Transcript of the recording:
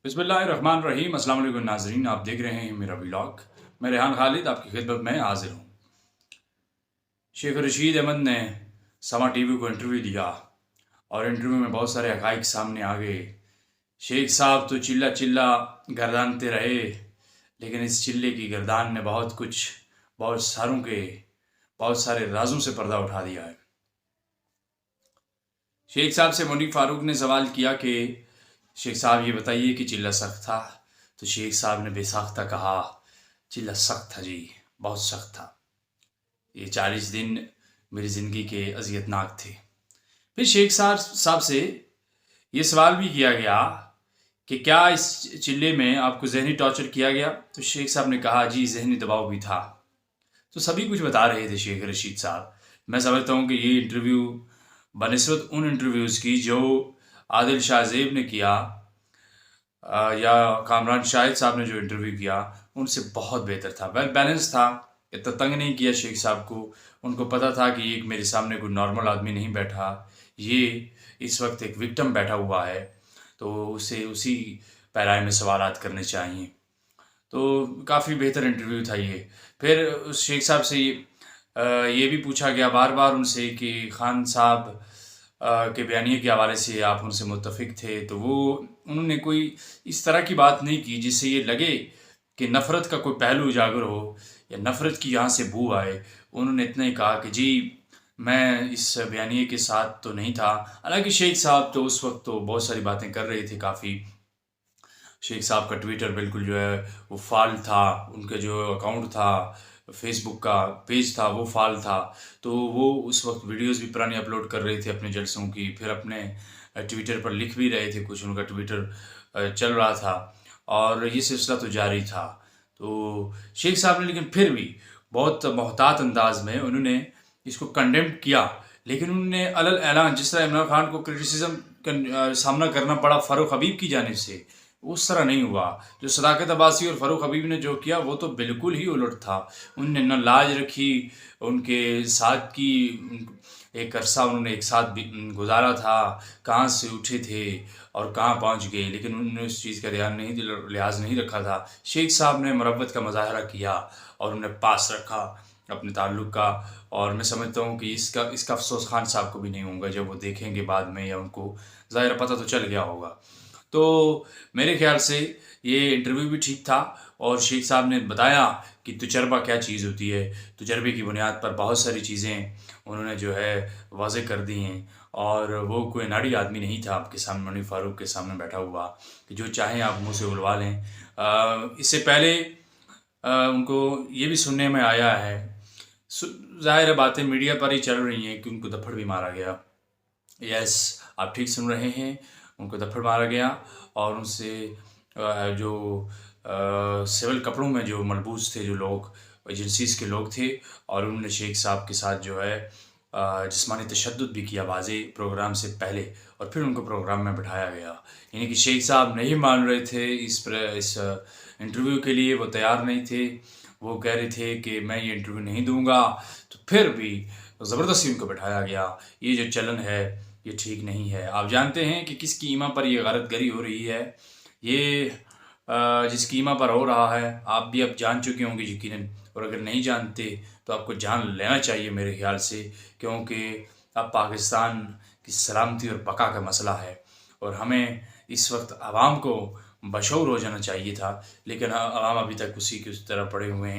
बिस्मिल्लाहिर्रहमानिर्रहीम। अस्सलाम वालेकुम नाज़रीन, आप देख रहे हैं मेरा व्लॉग। मैं रेहान खालिद आपकी खिदमत में हाजिर हूँ। शेख रशीद अहमद ने समा टीवी को इंटरव्यू दिया और इंटरव्यू में बहुत सारे हक़ाइक़ सामने आ गए। शेख साहब तो चिल्ला चिल्ला गर्दानते रहे, लेकिन इस चिल्ले की गर्दान ने बहुत सारे राजों से पर्दा उठा दिया है। शेख साहब से मुनीर फारूक ने सवाल किया कि शेख साहब ये बताइए कि चिल्ला सख्त था, तो शेख साहब ने बेसाख्ता कहा, चिल्ला सख्त था जी, बहुत सख्त था। ये 40 दिन मेरी ज़िंदगी के अज़ियतनाक थे। फिर शेख साहब से ये सवाल भी किया गया कि क्या इस चिल्ले में आपको ज़हनी टॉर्चर किया गया, तो शेख साहब ने कहा जी ज़हनी दबाव भी था। तो सभी कुछ बता रहे थे शेख रशीद साहब। मैं समझता हूँ कि ये इंटरव्यू बनिस्बत उन इंटरव्यूज़ की जो आदिल शाह ज़ेब ने किया या कामरान शाहिद साहब ने जो इंटरव्यू किया, उनसे बहुत बेहतर था। वेल बैलेंस था, इतना तंग नहीं किया शेख साहब को। उनको पता था कि एक मेरे सामने कोई नॉर्मल आदमी नहीं बैठा, ये इस वक्त एक विक्टिम बैठा हुआ है, तो उसे उसी पैराए में सवालात करने चाहिए। तो काफ़ी बेहतर इंटरव्यू था ये। फिर उस शेख साहब से ये भी पूछा गया बार बार उनसे कि खान साहब के बयानिए के हवाले से आप उनसे मुत्तफिक थे, तो उन्होंने कोई इस तरह की बात नहीं की जिससे ये लगे कि नफ़रत का कोई पहलू उजागर हो या नफ़रत की यहाँ से बू आए। उन्होंने इतना ही कहा कि जी मैं इस बयानिए के साथ तो नहीं था। हालांकि शेख साहब तो उस वक्त तो बहुत सारी बातें कर रहे थे काफ़ी। शेख साहब का ट्विटर बिल्कुल जो है वो फाल था, उनका जो अकाउंट था फेसबुक का पेज था वो फाल था, तो वो उस वक्त वीडियोस भी पुरानी अपलोड कर रहे थे अपने जलसों की। फिर अपने ट्विटर पर लिख भी रहे थे कुछ, उनका ट्विटर चल रहा था और ये सिलसिला तो जारी था। तो शेख साहब ने लेकिन फिर भी बहुत मोहतात अंदाज में उन्होंने इसको कंडेम किया, लेकिन उन्होंने अलल ऐलान, जिस तरह इमरान खान को क्रिटिसिज्म का सामना करना पड़ा फ़ारूक हबीब की जानिब से, उस तरह नहीं हुआ। जो सदाकत अब्बासी और फ़ारूक हबीब ने जो किया वो तो बिल्कुल ही उलट था। उनने न लाज रखी, उनके साथ की एक अरसा उन्होंने एक साथ भी गुजारा था, कहाँ से उठे थे और कहाँ पहुँच गए, लेकिन उन्होंने उस चीज़ का लिहाज नहीं रखा था। शेख साहब ने मरब्बत का मुजाहरा किया और उन्हें पास रखा अपने ताल्लुक़ का, और मैं समझता हूँ कि इसका अफसोस खान साहब को भी नहीं होगा जब वो देखेंगे बाद में, या उनको ज़ाहिर पता तो चल गया होगा। तो मेरे ख्याल से ये इंटरव्यू भी ठीक था और शेख साहब ने बताया कि तजर्बा क्या चीज़ होती है। तजर्बे की बुनियाद पर बहुत सारी चीज़ें उन्होंने जो है वाज़ेह कर दी हैं, और वो कोई नाड़ी आदमी नहीं था आपके सामने, मुनीर फारूक के सामने बैठा हुआ कि जो चाहें आप मुँह से उलवा लें। इससे पहले उनको ये भी सुनने में आया है, ज़ाहिर बातें मीडिया पर ही चल रही हैं कि उनको दफड़ भी मारा गया। यस, आप ठीक सुन रहे हैं, उनको दफड़ मारा गया और उनसे जो सिविल कपड़ों में जो मलबूस थे जो लोग, एजेंसीज़ के लोग थे, और उन्होंने शेख साहब के साथ जो है जिस्मानी तशद्दुद भी किया वाज़े प्रोग्राम से पहले, और फिर उनको प्रोग्राम में बिठाया गया। यानी कि शेख साहब नहीं मान रहे थे इस इंटरव्यू के लिए, वो तैयार नहीं थे। वो कह रहे थे कि मैं ये इंटरव्यू नहीं दूंगा, तो फिर भी ज़बरदस्ती उनको बिठाया गया। ये जो चलन है ये ठीक नहीं है। आप जानते हैं कि किस कीमा पर ये गलतगरी हो रही है। ये जिस कीमा पर हो रहा है आप भी अब जान चुके होंगे यकीनन, और अगर नहीं जानते तो आपको जान लेना चाहिए मेरे ख्याल से, क्योंकि अब पाकिस्तान की सलामती और बका का मसला है और हमें इस वक्त आवाम को बशऊर हो जाना चाहिए था, लेकिन आवाम अभी तक उसी की उस तरह पड़े हुए हैं।